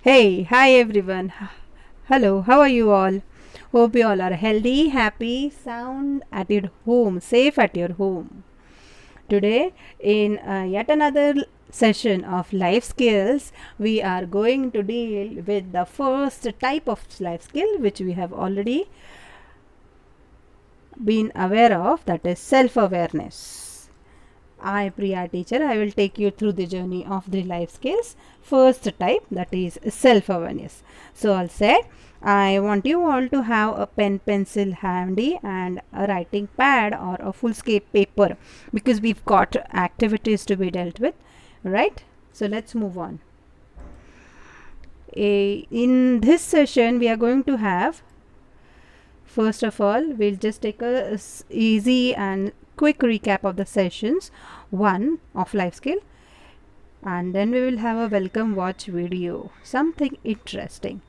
Hey, hi everyone. Hello, how are you all? Hope you all are healthy, happy, sound at your home, safe at your home. Today, in yet another session of life skills, we are going to deal with the first type of life skill which we have already been aware of, that is self awareness. I, Priya teacher, I will take you through the journey of the life skills. First type, that is self awareness. So I'll say, I want you all to have a pen pencil handy and a writing pad or a full scape paper because we've got activities to be dealt with, right? So let's move on. In this session, we are going to have, first of all, we'll just take a easy and quick recap of the sessions. One of life skill, and then we will have a welcome watch video, something interesting.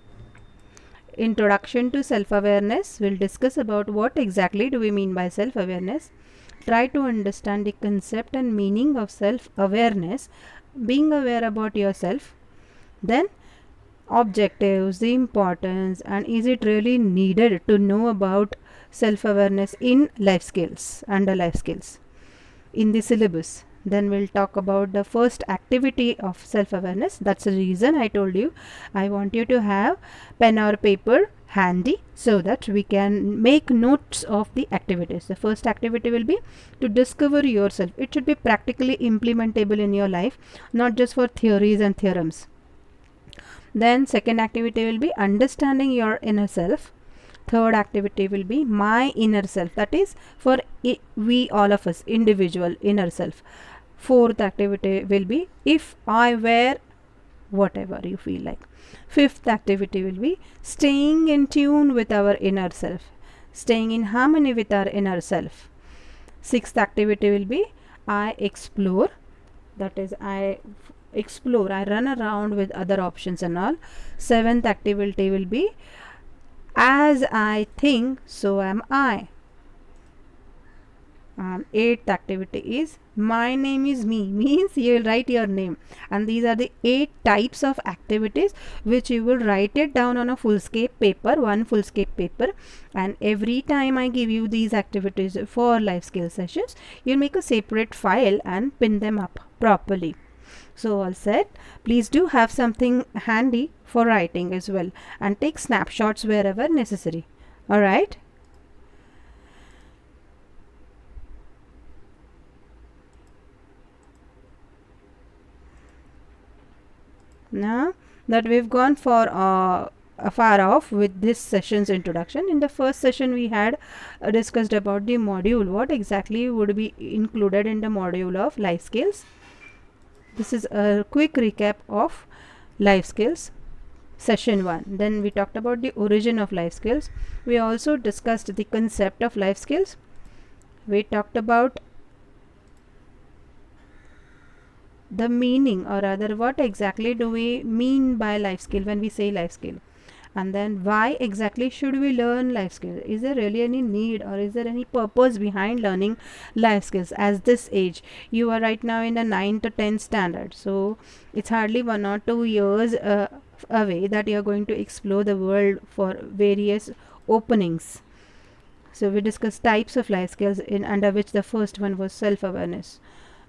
Introduction to self awareness. We'll discuss about what exactly do we mean by self awareness. Try to understand the concept and meaning of self awareness, being aware about yourself. Then objectives, the importance, and is it really needed to know about self awareness in life skills, under life skills, in the syllabus. Then we'll talk about the first activity of self awareness. That's the reason I told you I want you to have pen or paper handy so that we can make notes of the activities. The first activity will be to discover yourself. It should be practically implementable in your life, not just for theories and theorems. Then second activity will be understanding your inner self. Third activity will be my inner self, that is for we all of us, individual inner self. Fourth activity will be if I were, whatever you feel like. Fifth activity will be staying in tune with our inner self, staying in harmony with our inner self. Sixth activity will be I explore, that is I explore, I run around with other options and all. Seventh activity will be as I think, so am I. Eighth activity is my name is me, means you will write your name. And these are the 8 types of activities which you will write it down on a fullscape paper, one fullscape paper. And every time I give you these activities for life skill sessions, you'll make a separate file and pin them up properly. So all set. Please do have something handy for writing as well and take snapshots wherever necessary. Alright. Now that we've gone for far off with this session's introduction, in the first session we had discussed about the module, what exactly would be included in the module of life skills. This is a quick recap of life skills session 1. Then we talked about the origin of life skills. We also discussed the concept of life skills. We talked about the meaning, or rather what exactly do we mean by life skill when we say life skill, and then why exactly should we learn life skill. Is there really any need or is there any purpose behind learning life skills at this age? You are right now in the 9 to 10 standard, so it's hardly 1 or 2 years away that you are going to explore the world for various openings. So we discussed types of life skills, in under which the first one was self awareness.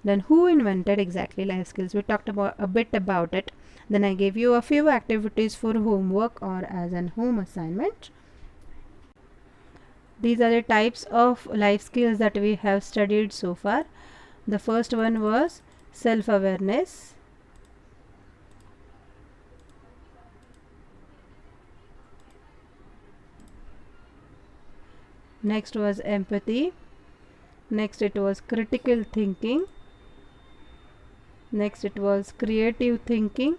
Then who invented exactly life skills? We talked about a bit about it. Then I gave you a few activities for homework or as an home assignment. These are the types of life skills that we have studied so far. The first one was self awareness. Next was empathy. Next it was critical thinking. Next it was creative thinking.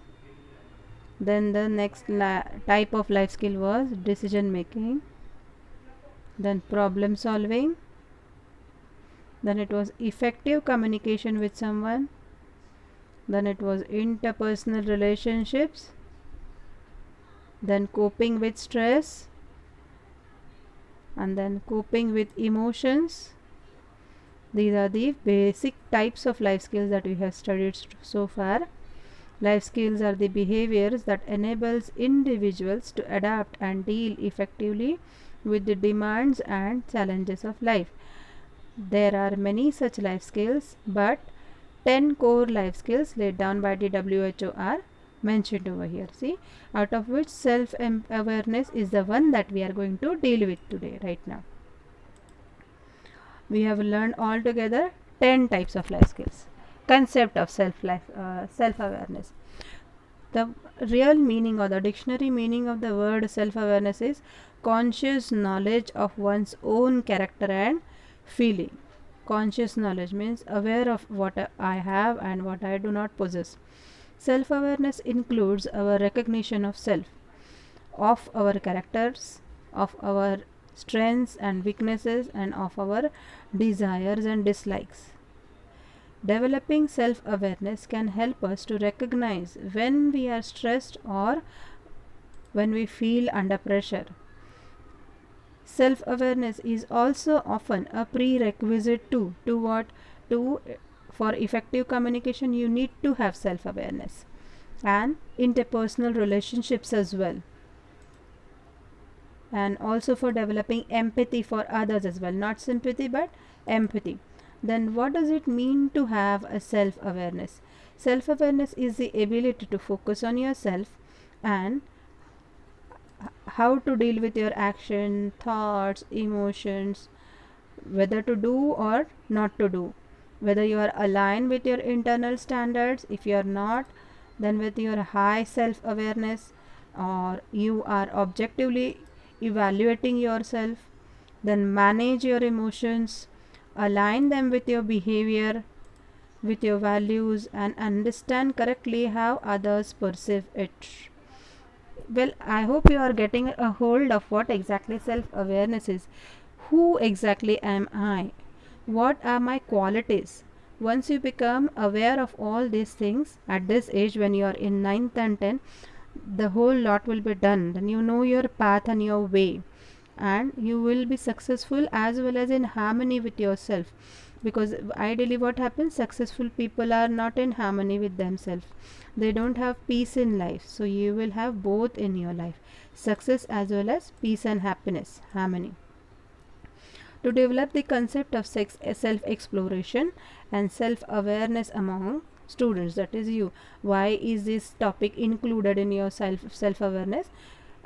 Then the next type of life skill was decision making. Then problem solving. Then it was effective communication with someone. Then it was interpersonal relationships. Then coping with stress. And then coping with emotions. These are the basic types of life skills that we have studied so far. Life skills are the behaviors that enables individuals to adapt and deal effectively with the demands and challenges of life. There are many such life skills, but 10 core life skills laid down by the WHO are mentioned over here. See, out of which self awareness is the one that we are going to deal with today, right now. We have learned altogether 10 types of life skills. Concept of self awareness. The real meaning or the dictionary meaning of the word self awareness is conscious knowledge of one's own character and feeling. Conscious knowledge means aware of what I have and what I do not possess. Self awareness includes our recognition of self, of our characters, of our strengths and weaknesses, and of our desires and dislikes. Developing self awareness can help us to recognize when we are stressed or when we feel under pressure. Self awareness is also often a prerequisite to what? To For effective communication, you need to have self awareness, and interpersonal relationships as well, and also for developing empathy for others as well, not sympathy but empathy. Then what does it mean to have a self awareness? Self awareness is the ability to focus on yourself and how to deal with your action, thoughts, emotions, whether to do or not to do, whether you are aligned with your internal standards. If you are not, then with your high self awareness, or you are objectively evaluating yourself, then manage your emotions, align them with your behavior, with your values, and understand correctly how others perceive it. Well, I hope you are getting a hold of what exactly self awareness is. Who exactly am I? What are my qualities? Once you become aware of all these things at this age, when you are in 9th and 10th, the whole lot will be done. Then you know your path and your way, and you will be successful as well as in harmony with yourself. Because ideally, what happens? Successful people are not in harmony with themselves, they don't have peace in life. So, you will have both in your life, success as well as peace and happiness, harmony. To develop the concept of self exploration and self awareness among students, that is you. Why is this topic included in your self awareness?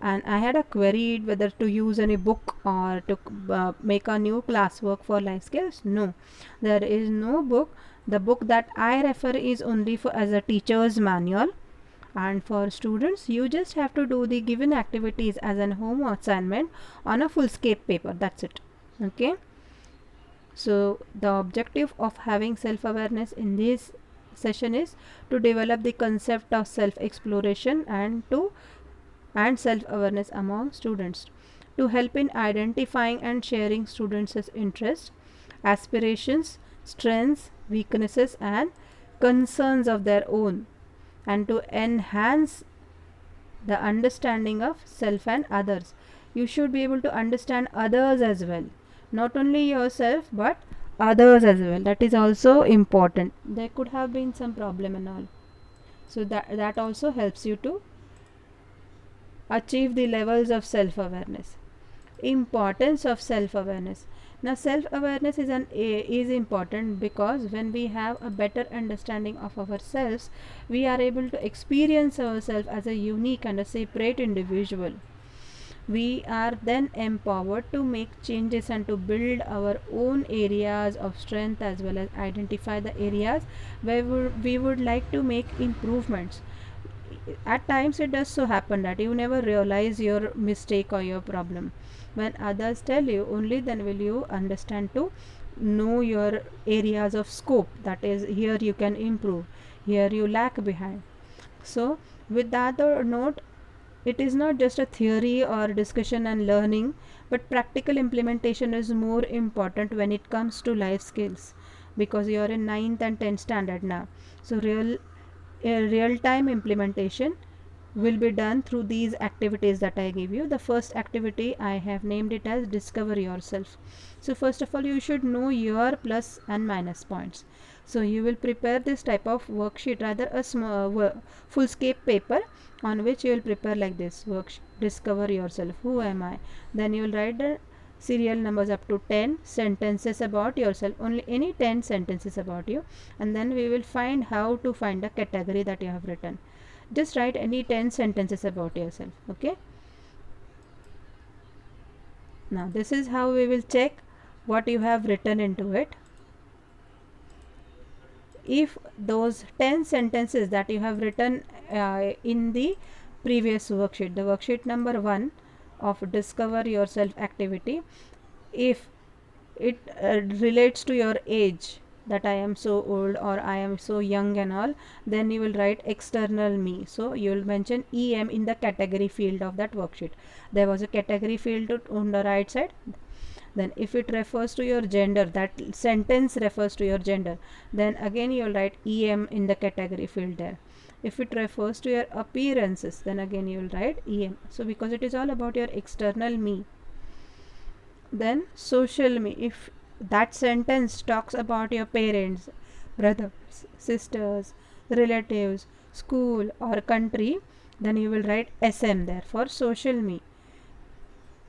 And I had a query whether to use any book or to make a new classwork for life skills. No, there is no book. The book that I refer is only for as a teacher's manual, and for students you just have to do the given activities as an home assignment on a foolscape paper. That's it. Okay, so the objective of having self awareness in this session is to develop the concept of self exploration and self awareness among students, to help in identifying and sharing students' interests, aspirations, strengths, weaknesses, and concerns of their own, and to enhance the understanding of self and others. You should be able to understand others as well, not only yourself but others as well. That is also important. There could have been some problem and all, so that also helps you to achieve the levels of self awareness. Importance of self awareness. Now self awareness is important because when we have a better understanding of ourselves, we are able to experience ourselves as a unique and a separate individual. We are then empowered to make changes and to build our own areas of strength, as well as identify the areas where we would like to make improvements. At times it does so happen that you never realize your mistake or your problem. When others tell you, only then will you understand to know your areas of scope, that is, here you can improve, here you lag behind. So with that note, it is not just a theory or discussion and learning, but practical implementation is more important when it comes to life skills, because you are in 9th and 10th standard now. So real time implementation will be done through these activities that I give you. The first activity I have named it as discover yourself. So first of all, you should know your plus and minus points. So you will prepare this type of worksheet, rather a small full scape paper, on which you will prepare like this worksheet. Discover yourself. Who am I? Then you will write the serial numbers up to 10 sentences about yourself, only any 10 sentences about you, and then we will find how to find the category that you have written. Just write any 10 sentences about yourself. Okay, now this is how we will check what you have written into it. If those 10 sentences that you have written in the previous worksheet, the worksheet number 1 of discover yourself activity, if it relates to your age, that I am so old or I am so young and all, then you will write external me. So you will mention EM in the category field of that worksheet. There was a category field on the right side. Then if it refers to your gender, that sentence refers to your gender, then again you will write EM in the category field there. If it refers to your appearances, then again you will write EM. So because it is all about your external me. Then social me, if that sentence talks about your parents, brothers, sisters, relatives, school or country, then you will write SM there for social me.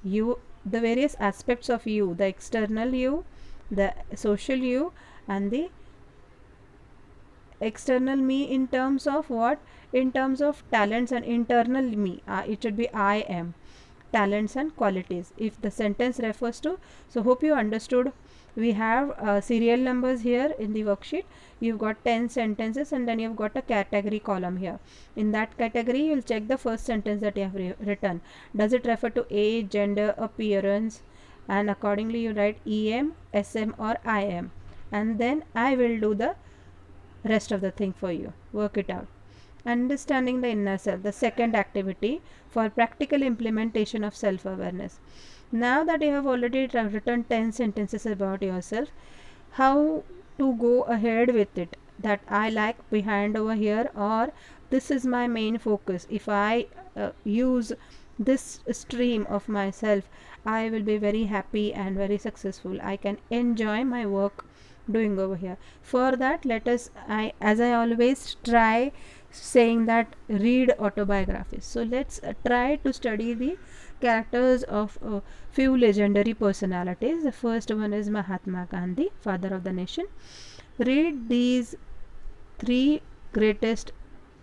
You, the various aspects of you, the external you, the social you, and the external me in terms of what? In terms of talents, and internal me, it should be I am, talents and qualities, if the sentence refers to. So hope you understood. We have serial numbers here in the worksheet. You've got 10 sentences, and then you've got a category column here. In that category you'll check the first sentence that you have written. Does it refer to age, gender, appearance? And accordingly you write EM, SM or IM, and then I will do the rest of the thing for you. Work it out. Understanding the inner self, the second activity for practical implementation of self-awareness. Now that you have already written 10 sentences about yourself, how to go ahead with it? That I like behind over here, or this is my main focus. If I use this stream of myself, I will be very happy and very successful. I can enjoy my work doing over here. For that, let us, as I always try saying, that read autobiographies. So let's try to study the characters of few legendary personalities. The first one is Mahatma Gandhi, father of the nation. Read these 3 greatest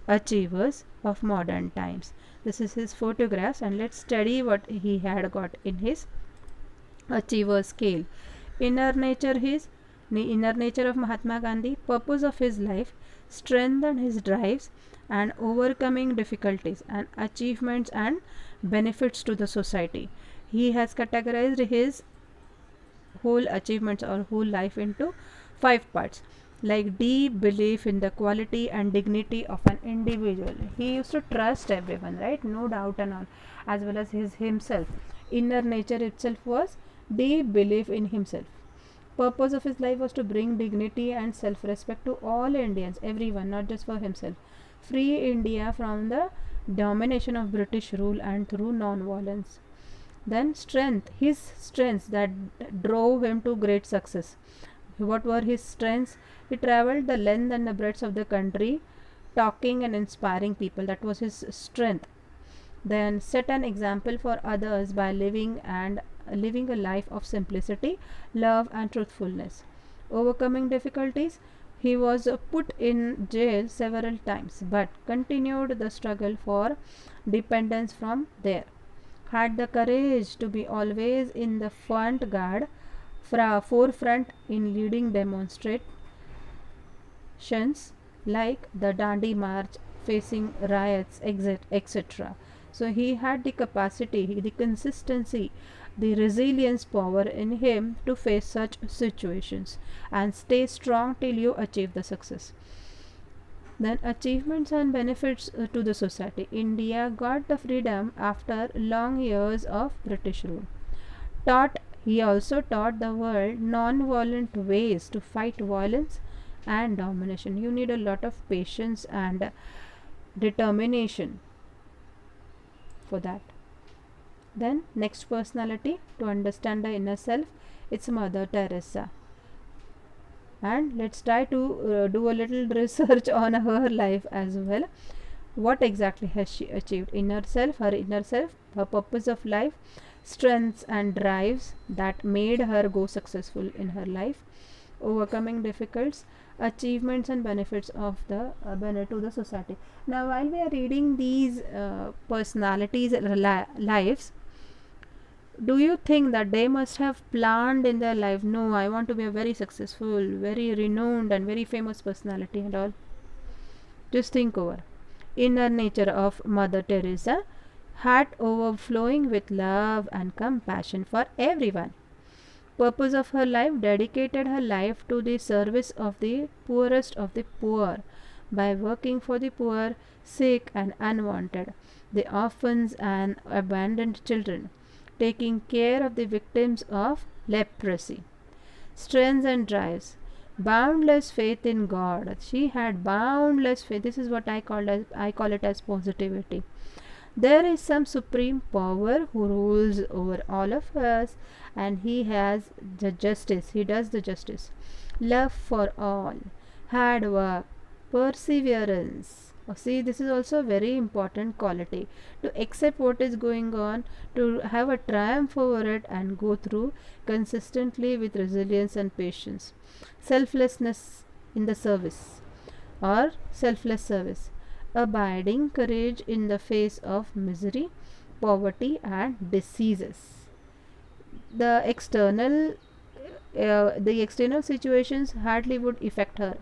achievers of modern times. This is his photographs, and let's study what he had got in his achiever scale. Inner nature, his inner nature of Mahatma Gandhi, purpose of his life, strength and his drives, and overcoming difficulties and achievements and benefits to the society. He has categorized his whole achievements or whole life into 5 parts, like deep belief in the quality and dignity of an individual. He used to trust everyone, right? No doubt and all, as well as himself. Inner nature itself was deep belief in himself. Purpose of his life was to bring dignity and self-respect to all Indians, everyone, not just for himself. Free India from the domination of British rule and through non-violence. Then strength, his strengths that drove him to great success. What were his strengths? He traveled the length and the breadth of the country, talking and inspiring people. That was his strength. Then set an example for others by living a life of simplicity, love and truthfulness. Overcoming difficulties, he was put in jail several times, but continued the struggle for dependence from there. Had the courage to be always in the forefront in leading demonstrations like the Dandi March, facing riots, etc. So he had the capacity, the consistency, the resilience power in him to face such situations and stay strong till you achieve the success. Then achievements and benefits to the society. India got the freedom after long years of British rule. He also taught the world non-violent ways to fight violence and domination. You need a lot of patience and determination for that. Then next personality to understand the inner self, it's Mother Teresa. And let's try to do a little research on her life as well. What exactly has she achieved? Inner self, her inner self, her purpose of life, strengths and drives that made her go successful in her life, overcoming difficulties, achievements and benefits of the benefit to the society. Now, while we are reading these personalities' lives, do you think that they must have planned in their life? No, I want to be a very successful, very renowned, and very famous personality and all. Just think over. Inner nature of Mother Teresa, heart overflowing with love and compassion for everyone. Purpose of her life, dedicated her life to the service of the poorest of the poor by working for the poor, sick and unwanted, the orphans and abandoned children, taking care of the victims of leprosy. Strengths and drives, boundless faith in God. She had boundless faith. This is what I call it as positivity. There is some supreme power who rules over all of us, and he has the justice. He does the justice. Love for all, hard work, perseverance. Oh, see, this is also a very important quality, to accept what is going on, to have a triumph over it, and go through consistently with resilience and patience. Selflessness in the service, or selfless service, abiding courage in the face of misery, poverty and diseases. The external situations hardly would affect her.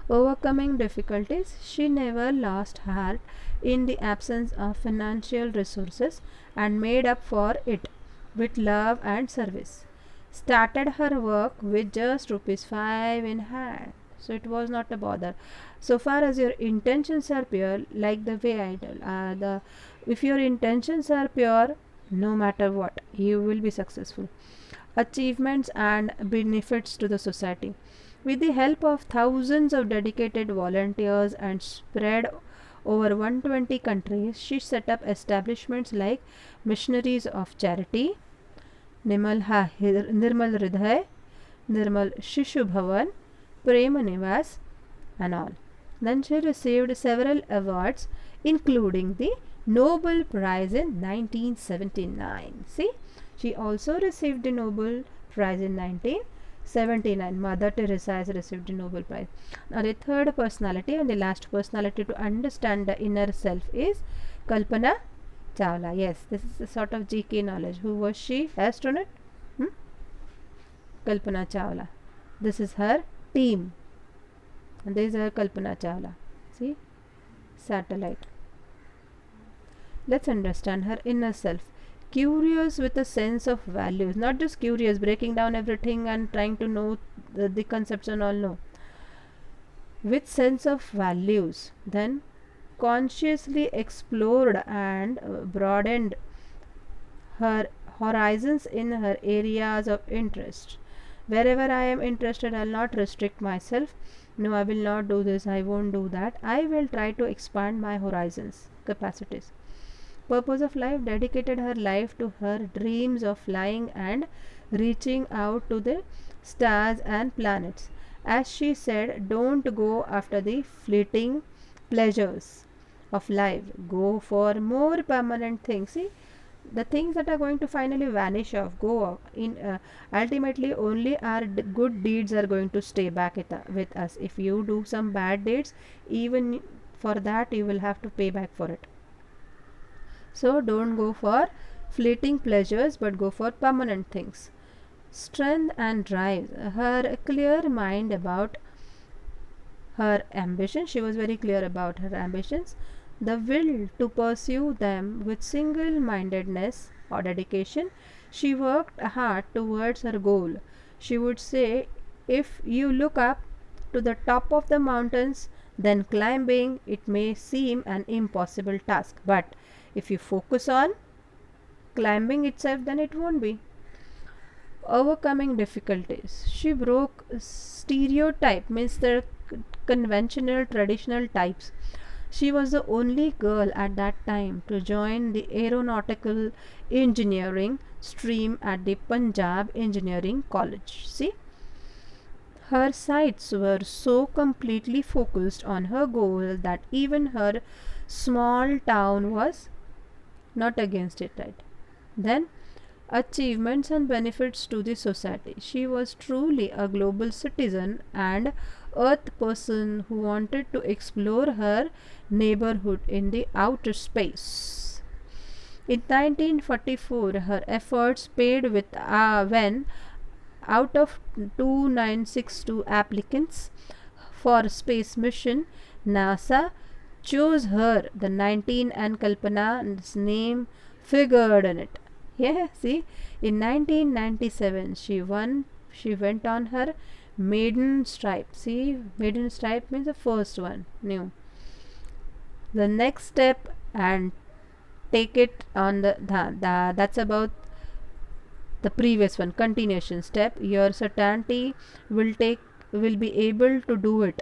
Overcoming difficulties, she never lost heart in the absence of financial resources and made up for it with love and service. Started her work with just rupees 5 in hand. So it was not a bother. So far as your intentions are pure, like the way I tell, if your intentions are pure, no matter what, you will be successful. Achievements and benefits to the society. With the help of thousands of dedicated volunteers and spread over 120 countries, she set up establishments like Missionaries of Charity, Nirmal Hriday, Nirmal Shishu Bhavan, Prema Nivas, and all. Then she received several awards, including the Nobel Prize in 1979. See, she also received the Nobel Prize in 1979. Mother Teresa has received the Nobel Prize. Now, the third personality and the last personality to understand the inner self is Kalpana Chawla. Yes, this is a sort of GK knowledge. Who was she? Astronaut? Kalpana Chawla. This is her team. And this is her Kalpana Chawla. See? Satellite. Let's understand her inner self. Curious with a sense of values. Not just curious, breaking down everything and trying to know the concepts and all. No. With sense of values. Then consciously explored and broadened her horizons in her areas of interest. Wherever I am interested, I'll not restrict myself. No, I will not do this, I won't do that. I will try to expand my horizons, capacities. Purpose of life, dedicated her life to her dreams of flying and reaching out to the stars and planets. As she said, don't go after the fleeting pleasures of life, go for more permanent things. See, the things that are going to finally vanish off, go off in ultimately only our good deeds are going to stay back with us. If you do some bad deeds, even for that you will have to pay back for it. So don't go for fleeting pleasures, but go for permanent things. Strength and drive, her clear mind about her ambition, she was very clear about her ambitions, the will to pursue them with single mindedness or dedication. She worked hard towards her goal. She would say, if you look up to the top of the mountains, then climbing it may seem an impossible task, but if you focus on climbing itself, then it won't be. Overcoming difficulties, she broke stereotype, means the conventional traditional types. She was the only girl at that time to join the aeronautical engineering stream at the Punjab Engineering College. See, Her sights were so completely focused on her goal that even her small town was not against it, right? Then, achievements and benefits to the society. She was truly a global citizen and earth person who wanted to explore her neighborhood in the outer space. In 1944, her efforts paid with when out of 2962 applicants for space mission, NASA chose her, the 19, and Kalpana's name figured in it. Yeah, see, in 1997 she went on her maiden stripe. See, maiden stripe means the first one, new. The next step and take it on that's about the previous one, continuation step. Your certainty will be able to do it.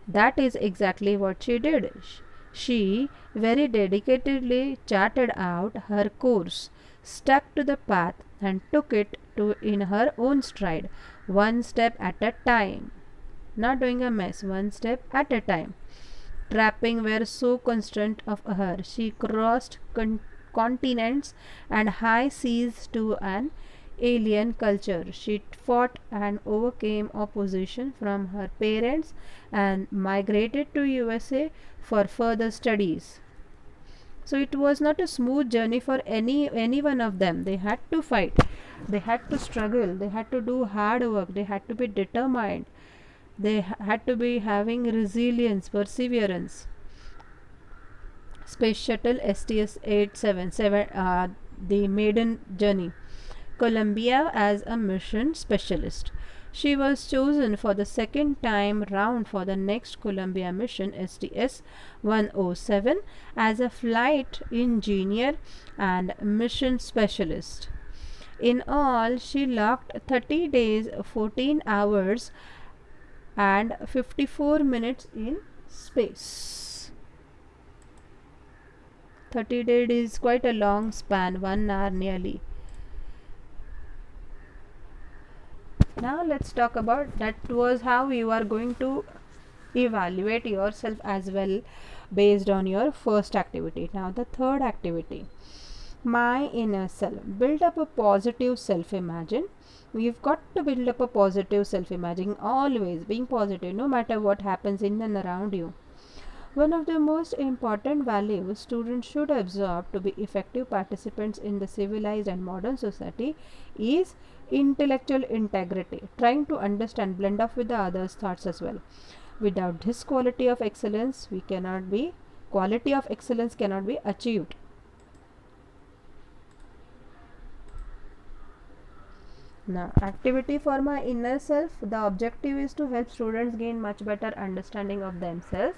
That is exactly what she did. She very dedicatedly charted out her course, stuck to the path, and took it to in her own stride, one step at a time. Not doing a mess, one step at a time. Trapping were so constant of her. She crossed continents and high seas to an alien culture. She fought and overcame opposition from her parents and migrated to USA for further studies. So it was not a smooth journey for any one of them. They had to fight. They had to struggle. They had to do hard work. They had to be determined. They had to be having resilience, perseverance. Space Shuttle STS 877, the maiden journey. Columbia as a mission specialist. She was chosen for the second time round for the next Columbia mission STS 107 as a flight engineer and mission specialist. In all, she logged 30 days, 14 hours, and 54 minutes in space. 30 days is quite a long span, 1 hour nearly. Now let's talk about that was how you are going to evaluate yourself as well based on your first activity. Now the third activity, my inner self. Build up a positive self-imagine. We've got to build up a positive self-imagine, always being positive no matter what happens in and around you. One of the most important values students should absorb to be effective participants in the civilized and modern society is intellectual integrity, trying to understand, blend off with the others' thoughts as well. Without this quality of excellence, quality of excellence cannot be achieved. Now, activity for my inner self. The objective is to help students gain much better understanding of themselves.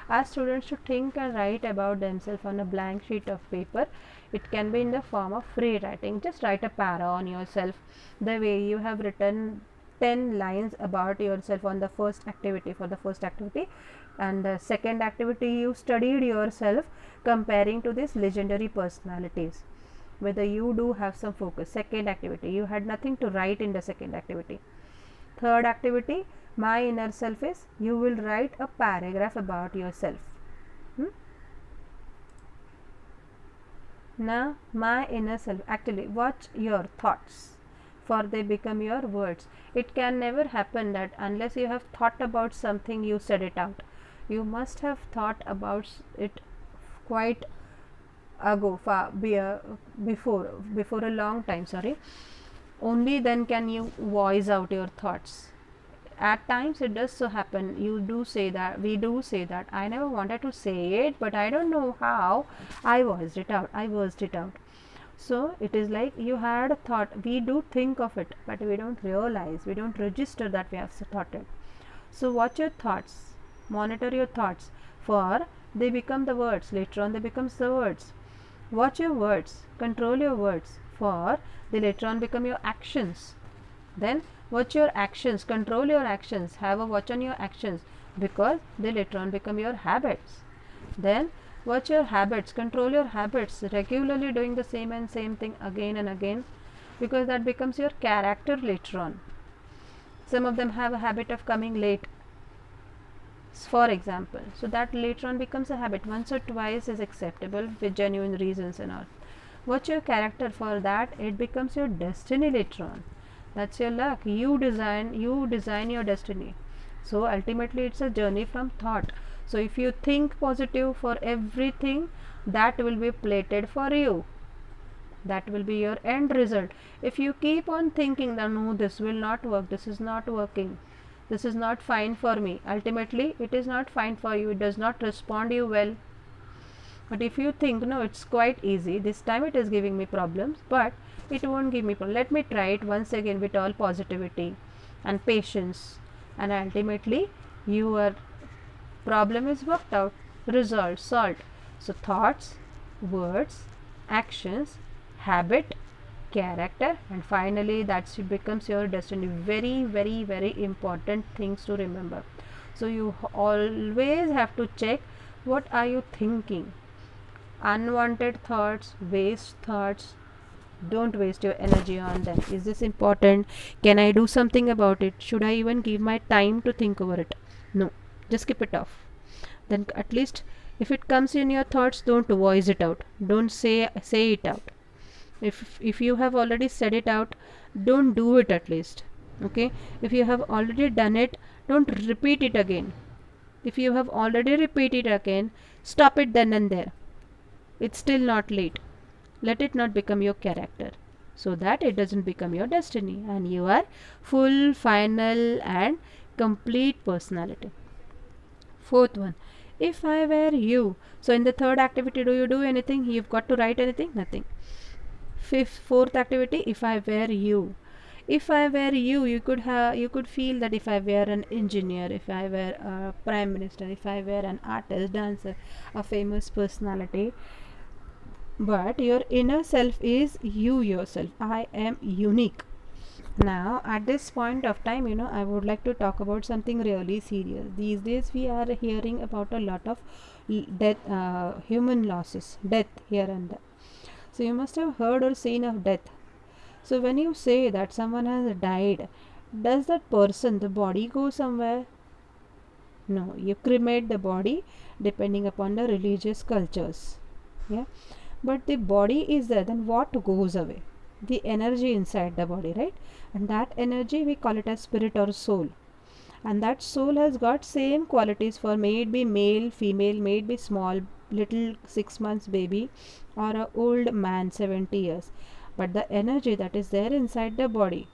As students should think and write about themselves on a blank sheet of paper. It can be in the form of free writing. Just write a para on yourself, the way you have written 10 lines about yourself on the first activity, for the first activity, and the second activity you studied yourself comparing to these legendary personalities, whether you do have some focus. Second activity, you had nothing to write in the second activity. Third activity, my inner self, is you will write a paragraph about yourself. Now, my inner self, actually watch your thoughts, for they become your words. It can never happen that unless you have thought about something you said it out. You must have thought about it quite ago, before a long time, only then can you voice out your thoughts. At times it does so happen, we do say that I never wanted to say it, but I don't know how I voiced it out. So it is like you had a thought. We do think of it, but we don't realize, we don't register that we have thought it. So watch your thoughts, monitor your thoughts, for they become the words. Later on they becomes the words. Watch your words, control your words, for they later on become your actions. Then watch your actions, control your actions, have a watch on your actions, because they later on become your habits. Then watch your habits, control your habits, regularly doing the same thing again and again, because that becomes your character later on. Some of them have a habit of coming late, for example. So that later on becomes a habit. Once or twice is acceptable with genuine reasons and all. What's your character? For that it becomes your destiny later on. That's your luck. You design your destiny. So ultimately it's a journey from thought. So if you think positive for everything, that will be plated for you. That will be your end result. If you keep on thinking that no, this will not work, this is not working, this is not fine for me, ultimately it is not fine for you, it does not respond you well. But if you think no, it's quite easy, this time it is giving me problems, but it won't give me problem, let me try it once again with all positivity and patience, and ultimately your problem is worked out, resolved, solved. So thoughts, words, actions, habit, character, and finally that becomes your destiny. Very, very, very important things to remember. So you always have to check what are you thinking. Unwanted thoughts, waste thoughts, don't waste your energy on them. Is this important? Can I do something about it? Should I even give my time to think over it? No, just keep it off. Then at least if it comes in your thoughts, don't voice it out, don't say it out. If you have already said it out, don't do it at least. Okay, if you have already done it, don't repeat it again. If you have already repeated again, stop it then and there. It's still not late. Let it not become your character, so that it doesn't become your destiny and you are full, final and complete personality. Fourth one, if I were you. So in the third activity, do you do anything? You've got to write anything? Nothing. Fourth activity, if I were you. If I were you, you could feel that if I were an engineer, if I were a prime minister, if I were an artist, dancer, a famous personality. But your inner self is you yourself. I am unique. Now, at this point of time, I would like to talk about something really serious. These days, we are hearing about a lot of death, human losses, death here and there. So, you must have heard or seen of death. So, when you say that someone has died, does that person, the body, go somewhere? No, you cremate the body depending upon the religious cultures. Yeah, but the body is there, then what goes away? The energy inside the body, right? And that energy we call it as spirit or soul, and that soul has got same qualities for, may it be male, female, may it be small little 6 months baby or a old man 70 years, but the energy that is there inside the body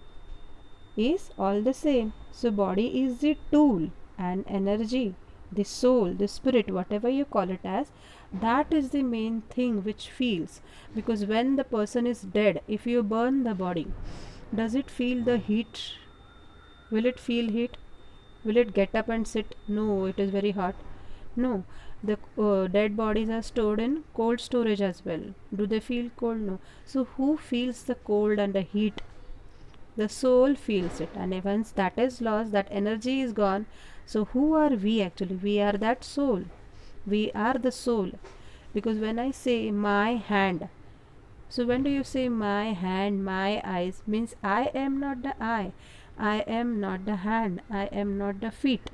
is all the same. So body is the tool, and energy, the soul, the spirit, whatever you call it as, that is the main thing which feels. Because when the person is dead, if you burn the body, does it feel the heat? Will it feel heat? Will it get up and sit? No, it is very hot. No, the dead bodies are stored in cold storage as well. Do they feel cold? No. So who feels the cold and the heat? The soul feels it, and once that is lost, that energy is gone. So who are we actually? We are that soul. We are the soul. Because when I say my hand, so when do you say my hand, my eyes, means I am not the eye, I am not the hand, I am not the feet,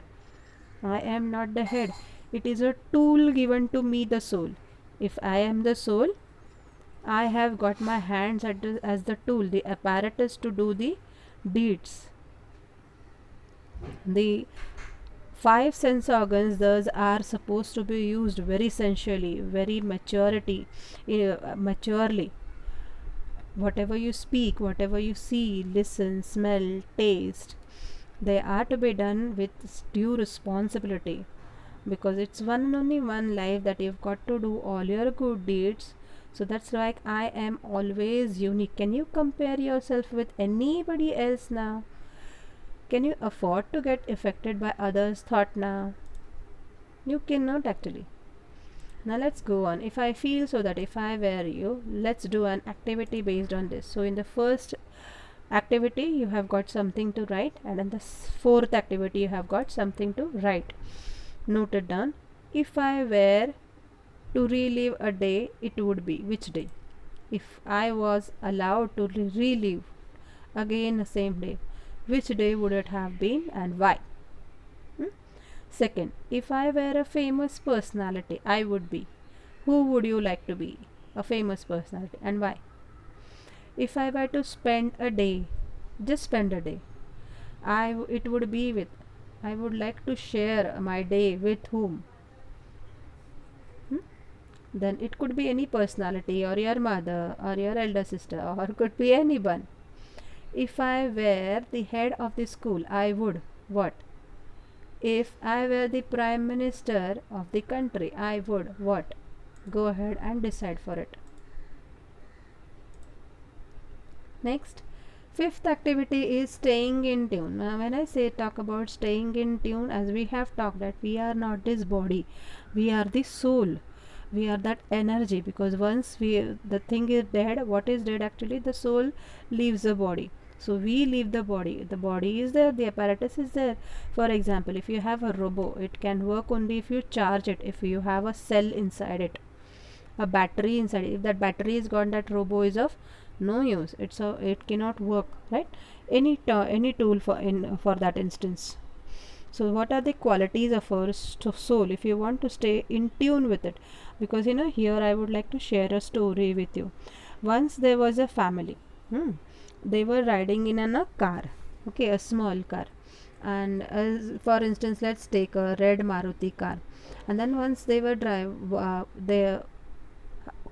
I am not the head. It is a tool given to me, the soul. If I am the soul, I have got my hands as the tool, the apparatus to do the deeds. The 5 sense organs thus are supposed to be used very sensually, very maturely. Whatever you speak, whatever you see, listen, smell, taste, they are to be done with due responsibility, because it's one and only one life that you've got to do all your good deeds. So that's like I am always unique. Can you compare yourself with anybody else now? Can you afford to get affected by others' thought now? You cannot actually. Now let's go on. If I feel so that if I were you, let's do an activity based on this. So in the first activity you have got something to write, and in the fourth activity you have got something to write. Note it down. If I were to relive a day, it would be which day? If I was allowed to relive again the same day, which day would it have been and why? Hmm? Second, if I were a famous personality, I would be. Who would you like to be? A famous personality and why? If I were to spend a day, just spend a day, it would be with. I would like to share my day with whom? Hmm? Then it could be any personality or your mother or your elder sister or could be anyone. If I were the head of the school, I would what? If I were the prime minister of the country, I would what? Go ahead and decide for it. Next, fifth activity is staying in tune. Now, when I say talk about staying in tune, as we have talked that we are not this body, we are the soul. We are that energy because once the thing is dead, what is dead actually? The soul leaves the body. So we leave the body. The body is there, the apparatus is there. For example, if you have a robot, it can work only if you charge it, if you have a cell inside it, a battery inside it. If that battery is gone, that robo is of no use. It cannot work, right? Any tool for that instance. So what are the qualities of our soul if you want to stay in tune with it? Because here I would like to share a story with you. Once there was a family. They were riding in a car, okay, a small car, and for instance, let's take a red Maruti car. And then once they were the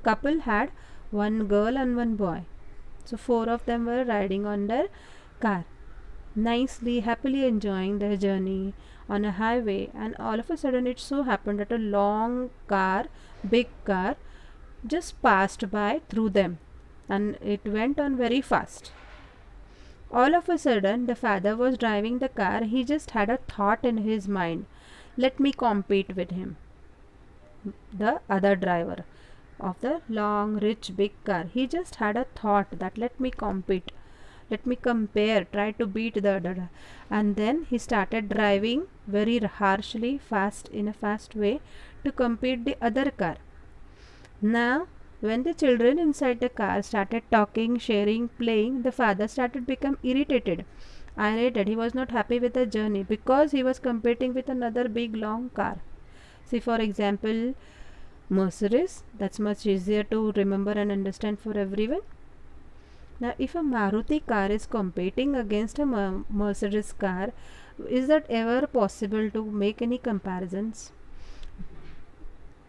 couple had one girl and one boy. So four of them were riding on their car, nicely, happily enjoying their journey on a highway. And all of a sudden, it so happened that a long car, big car, just passed by through them, and it went on very fast. All of a sudden, the father was driving the car. He just had a thought in his mind, let me compete with him, the other driver of the long, rich, big car. He just had a thought that let me compete, let me compare, try to beat the other. And then he started driving very harshly, fast, in a fast way to compete the other car. Now, when the children inside the car started talking, sharing, playing, the father started become irritated. Irritated. He was not happy with the journey because he was competing with another big long car. See, for example, Mercedes, that's much easier to remember and understand for everyone. Now, if a Maruti car is competing against a Mercedes car, is that ever possible to make any comparisons?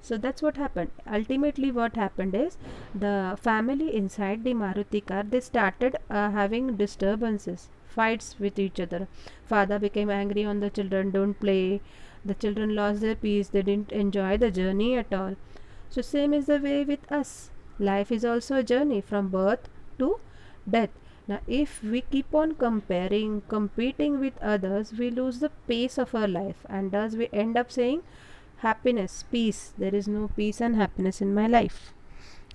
So that's what happened. Ultimately, what happened is the family inside the Maruti car, they started having disturbances, fights with each other. Father became angry on the children, don't play. The children lost their peace, they didn't enjoy the journey at all. So same is the way with us. Life is also a journey from birth to death. Now, if we keep on comparing, competing with others, we lose the pace of our life, and thus we end up saying, happiness, peace. There is no peace and happiness in my life.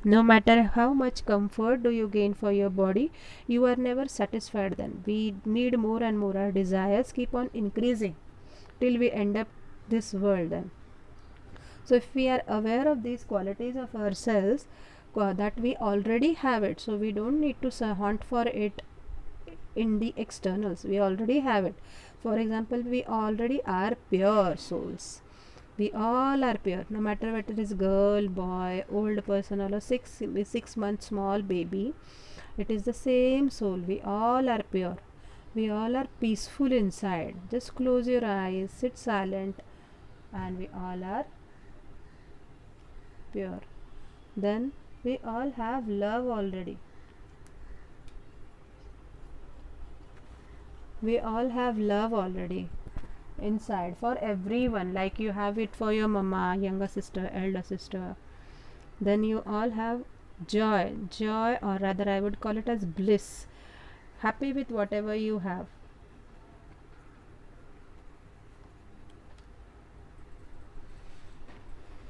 No matter how much comfort do you gain for your body, you are never satisfied then. We need more and more. Our desires keep on increasing till we end up this world then. So if we are aware of these qualities of ourselves, that we already have it, so we don't need to hunt for it in the externals. We already have it. For example, we already are pure souls. We all are pure, no matter whether it is girl, boy, old person, or a 6 month small baby. It is the same soul. We all are pure. We all are peaceful inside. Just close your eyes, sit silent, and we all are pure. Then we all have love already. We all have love already inside for everyone, like you have it for your mama, younger sister, elder sister. Then you all have joy, or rather I would call it as bliss, happy with whatever you have.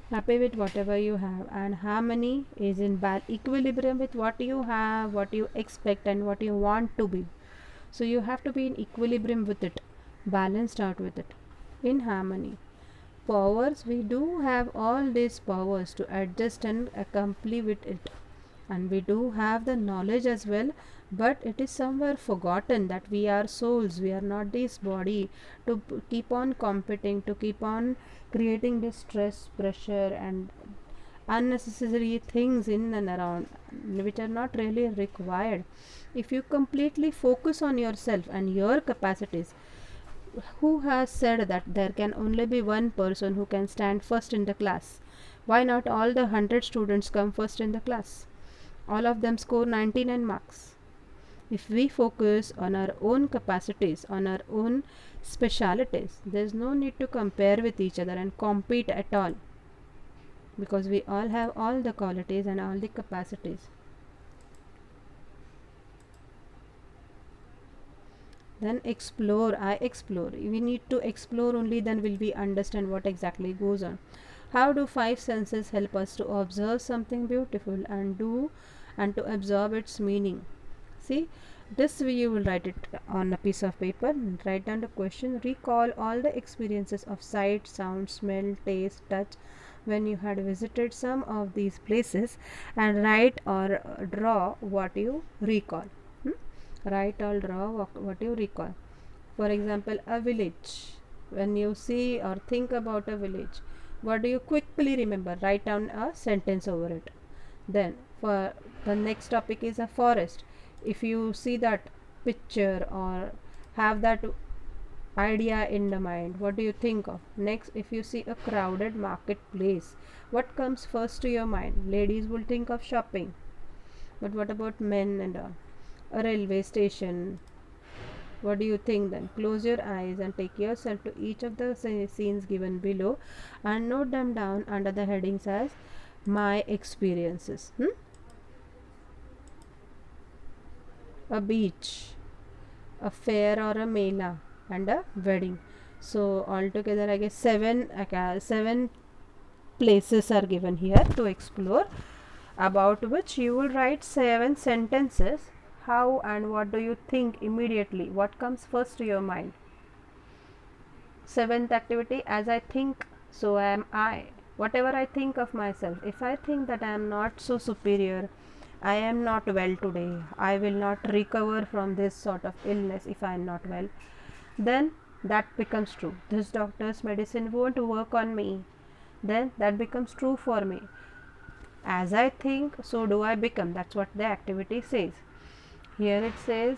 Happy with whatever you have, and harmony is in equilibrium with what you have, what you expect, and what you want to be. So you have to be in equilibrium with it, balanced out with it, in harmony. Powers, we do have all these powers to adjust and accompany with it. and we do have the knowledge as well, but it is somewhere forgotten that we are souls, we are not this body to keep on competing, to keep on creating this stress, pressure, and unnecessary things in and around which are not really required. If you completely focus on yourself and your capacities, who has said that there can only be one person who can stand first in the class? Why not all the 100 students come first in the class? All of them score 99 marks. If we focus on our own capacities, on our own specialities, there's no need to compare with each other and compete at all, because we all have all the qualities and all the capacities. Then explore. I explore. We need to explore, only then will we understand what exactly goes on. How do five senses help us to observe something beautiful and to absorb its meaning? See, this way you will write it on a piece of paper and write down the question. Recall all the experiences of sight, sound, smell, taste, touch when you had visited some of these places, and write or draw what you recall. Write or draw what you recall. For example, a village. When you see or think about a village, what do you quickly remember? Write down a sentence over it. Then, for the next topic is a forest. If you see that picture or have that idea in the mind, what do you think of? Next, if you see a crowded marketplace, what comes first to your mind? Ladies will think of shopping, but what about men and all? A railway station, what do you think then? Close your eyes and take yourself to each of the scenes given below and note them down under the headings as my experiences. A beach, a fair or a mela, and a wedding. So altogether I guess seven places are given here to explore, about which you will write 7 sentences. How and what do you think immediately? What comes first to your mind? Seventh activity, as I think, so am I. Whatever I think of myself, if I think that I am not so superior, I am not well today, I will not recover from this sort of illness if I am not well, then that becomes true. This doctor's medicine won't work on me, then that becomes true for me. As I think, so do I become. That's what the activity says. Here it says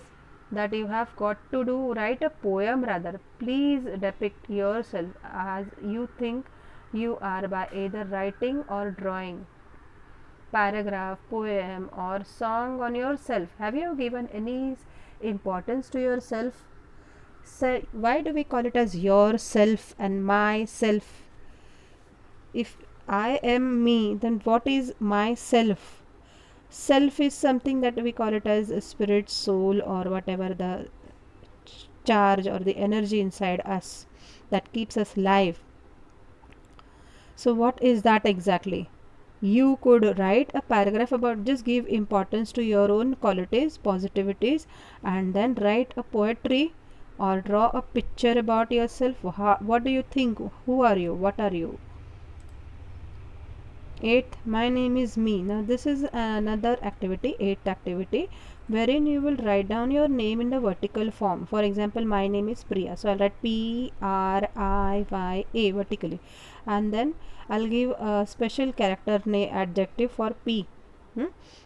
that you have got to write a poem rather. Please depict yourself as you think you are by either writing or drawing. Paragraph, poem, or song on yourself. Have you given any importance to yourself? So why do we call it as yourself and myself? If I am me, then what is myself? Self is something that we call it as a spirit, soul, or whatever the charge or the energy inside us that keeps us alive. So what is that exactly? You could write a paragraph about, just give importance to your own qualities, positivities, and then write a poetry or draw a picture about yourself. What do you think? Who are you? What are you? 8th, my name is me. Now this is another activity, 8th activity, wherein you will write down your name in the vertical form. For example, my name is Priya, so I'll write Priya vertically, and then I'll give a special character name adjective for P,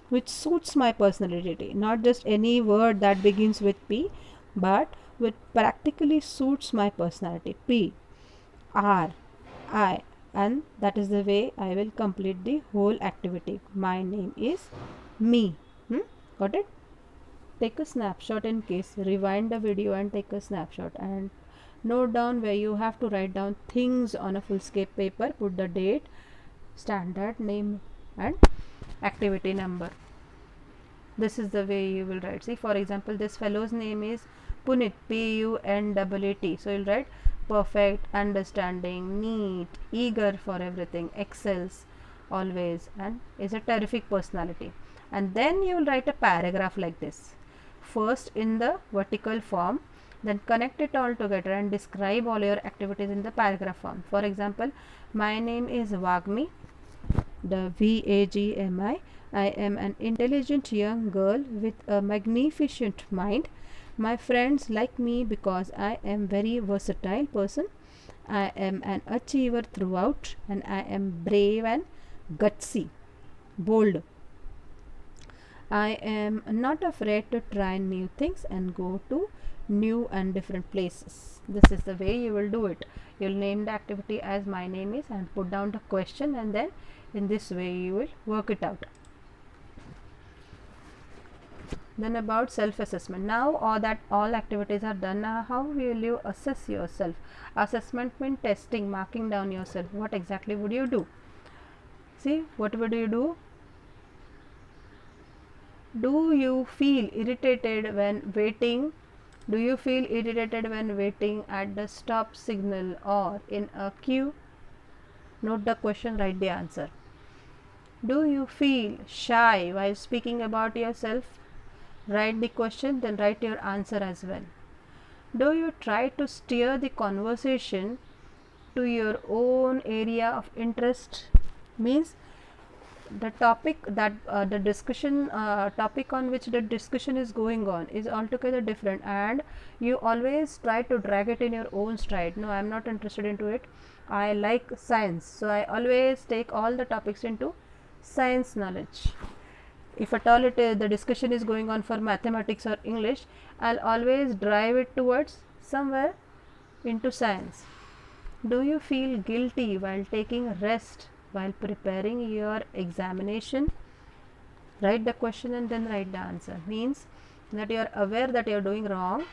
which suits my personality. Not just any word that begins with P, but which practically suits my personality. P, R, I, and that is the way I will complete the whole activity. My name is me. Got it? Take a snapshot in case. Rewind the video and take a snapshot and note down where you have to write down things on a foolscape paper. Put the date, standard name, and activity number. This is the way you will write. See, for example, this fellow's name is Punit, P-U-N-T-T. So you'll write perfect, understanding, neat, eager for everything, excels always, and is a terrific personality. And then you will write a paragraph like this. First in the vertical form, then connect it all together and describe all your activities in the paragraph form. For example, my name is Vagmi, the Vagmi, I am an intelligent young girl with a magnificent mind. My friends like me because I am very versatile person. I am an achiever throughout, and I am brave and gutsy, bold. I am not afraid to try new things and go to new and different places. This is the way you will do it. You will name the activity as my name is and put down the question, and then in this way you will work it out. Then about self-assessment. Now all activities are done. Now how will you assess yourself? Assessment means testing, marking down yourself. What exactly would you do? See, what would you do? Do you feel irritated when waiting? Do you feel irritated when waiting at the stop signal or in a queue? Note the question, write the answer. Do you feel shy while speaking about yourself? Write the question, then write your answer as well. Do you try to steer the conversation to your own area of interest? Means the topic that the discussion topic on which the discussion is going on is altogether different, and you always try to drag it in your own stride. No, I am not interested into it. I like science, so I always take all the topics into science knowledge. If at all the discussion is going on for mathematics or English, I'll always drive it towards somewhere into science. Do you feel guilty while taking rest while preparing your examination? Write the question and then write the answer. Means that you are aware that you are doing wrong.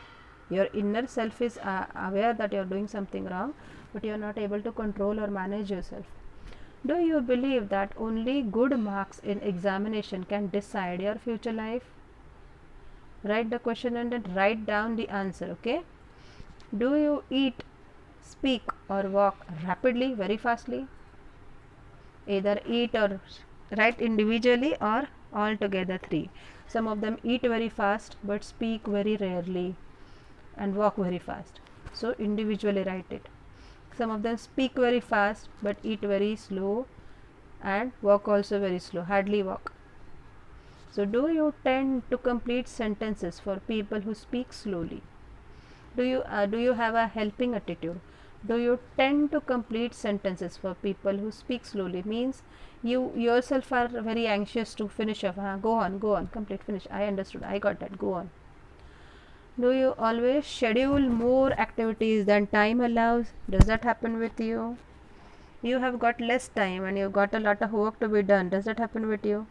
Your inner self is aware that you are doing something wrong, but you are not able to control or manage yourself. Do you believe that only good marks in examination can decide your future life? Write the question and then write down the answer, okay? Do you eat, speak or walk rapidly, very fastly? Either eat or write individually or all together three. Some of them eat very fast but speak very rarely and walk very fast. So individually write it. Some of them speak very fast but eat very slow and walk also very slow, hardly walk. So do you tend to complete sentences for people who speak slowly? Do you have a helping attitude? Do you tend to complete sentences for people who speak slowly? Means you yourself are very anxious to finish off. Go on, complete, finish. I understood, I got that, go on. Do you always schedule more activities than time allows? Does that happen with you? You have got less time and you've got a lot of work to be done. Does that happen with you?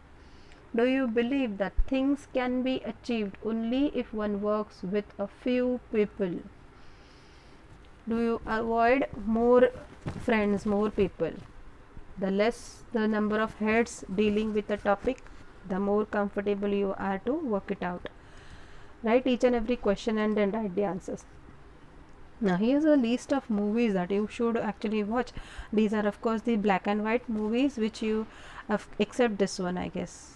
Do you believe that things can be achieved only if one works with a few people? Do you avoid more friends, more people? The less the number of heads dealing with a topic, the more comfortable you are to work it out. Write each and every question and then write the answers. Now here's a list of movies that you should actually watch. These are of course the black and white movies which you have, except this one I guess.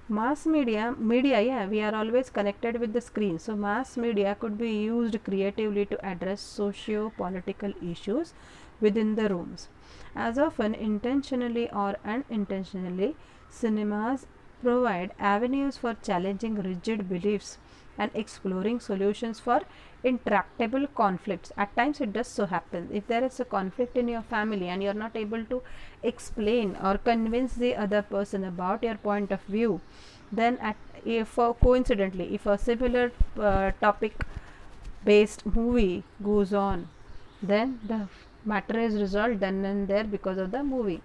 Mass media, yeah, we are always connected with the screen. So mass media could be used creatively to address socio-political issues within the rooms. As often intentionally or unintentionally, cinemas provide avenues for challenging rigid beliefs and exploring solutions for intractable conflicts. At times it does so happen. If there is a conflict in your family and you are not able to explain or convince the other person about your point of view, then if coincidentally if a similar topic based movie goes on, then the matter is resolved then and there because of the movie.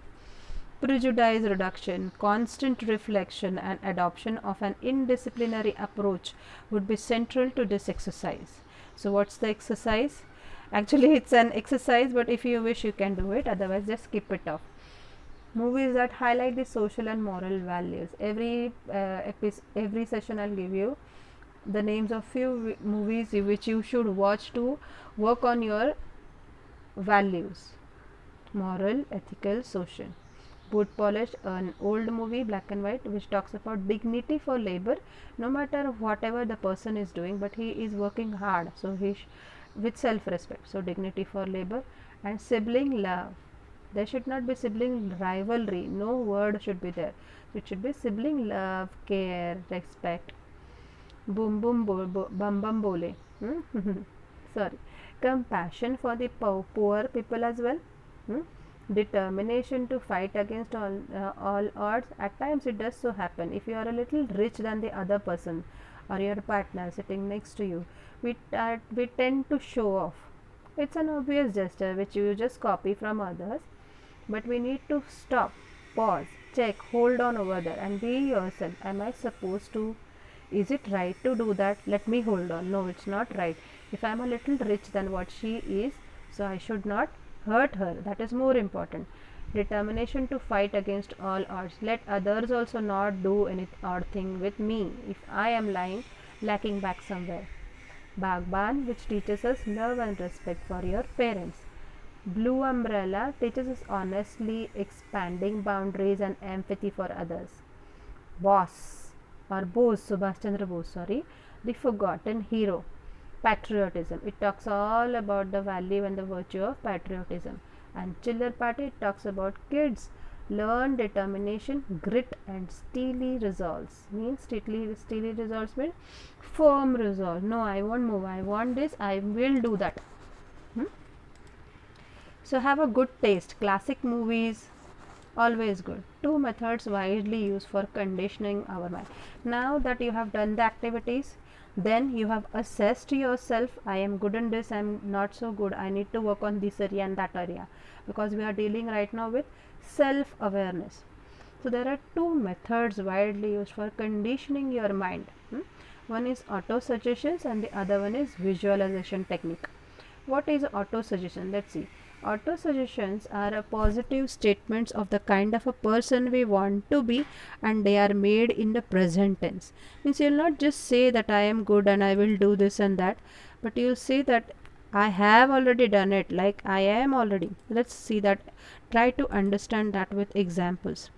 Prejudice reduction, constant reflection and adoption of an indisciplinary approach would be central to this exercise. So what's the exercise? Actually it's an exercise, but if you wish you can do it, otherwise just skip it off. Movies that highlight the social and moral values. Every session I'll give you the names of few movies which you should watch to work on your values: moral, ethical, social. Boot Polish, an old movie, black and white, which talks about dignity for labor, no matter whatever the person is doing, but he is working hard, so with self-respect. So dignity for labor. And Sibling Love, There should not be sibling rivalry. No word should be there. It should be sibling love, care, respect. Boom boom bum bum bole. Sorry. Compassion for the poor people as well. Hmm? Determination to fight against all odds. At times it does so happen. If you are a little rich than the other person or your partner sitting next to you, we tend to show off. It's an obvious gesture which you just copy from others, but we need to stop, pause, check, hold on over there and be yourself. Am I supposed to? Is it right to do that? Let me hold on. No, it's not right. If I am a little rich than what she is, so I should not hurt her. That is more important. Determination to fight against all odds. Let others also not do any odd thing with me if I am lacking back somewhere. Bagban, which teaches us love and respect for your parents. Blue umbrella teaches us honestly expanding boundaries and empathy for others. Boss or Bose, Subhash Chandra Bose, sorry, the forgotten hero. Patriotism. It talks all about the value and the virtue of patriotism. And Chiller Party, it talks about kids. Learn determination, grit, and steely resolves. Means steely resolves means firm resolve. No, I won't move. I want this. I will do that. So have a good taste. Classic movies, always good. Two methods widely used for conditioning our mind. Now that you have done the activities, then you have assessed yourself. I am good in this, I am not so good, I need to work on this area and that area, because we are dealing right now with self awareness. So there are two methods widely used for conditioning your mind. One is auto suggestions and the other one is visualization technique. What is auto suggestion? Let's see. Auto suggestions are a positive statements of the kind of a person we want to be, and they are made in the present tense. Means you'll not just say that I am good and I will do this and that, but you'll say that I have already done it, like I am already. Let's see that. Try to understand that with examples.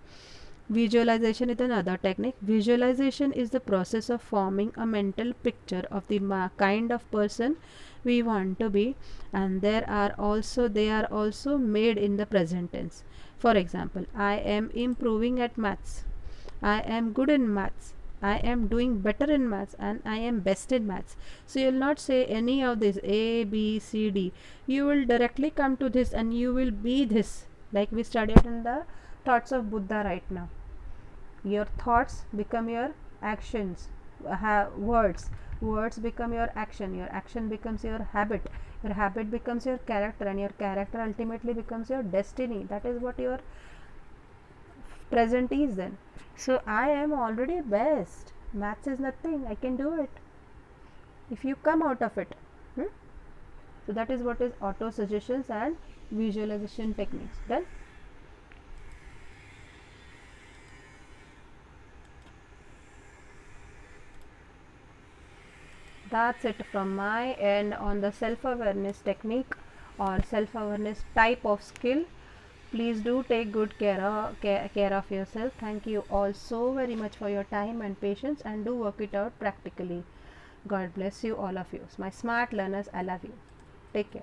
Visualization is another technique. Visualization is the process of forming a mental picture of the kind of person we want to be, and they are also made in the present tense. For example, I am improving at maths. I am good in maths. I am doing better in maths and I am best in maths. So you will not say any of this A, B, C, D. You will directly come to this and you will be this, like we studied in the thoughts of Buddha right now. Your thoughts become your actions, words become your action becomes your habit becomes your character, and your character ultimately becomes your destiny. That is what your present is then. So I am already best. Maths is nothing, I can do it if you come out of it. So that is what is auto suggestions and visualization techniques. Done. That's it from my end on the self-awareness technique or self-awareness type of skill. Please do take good care of yourself. Thank you all so very much for your time and patience, and do work it out practically. God bless you, all of you. My smart learners, I love you. Take care.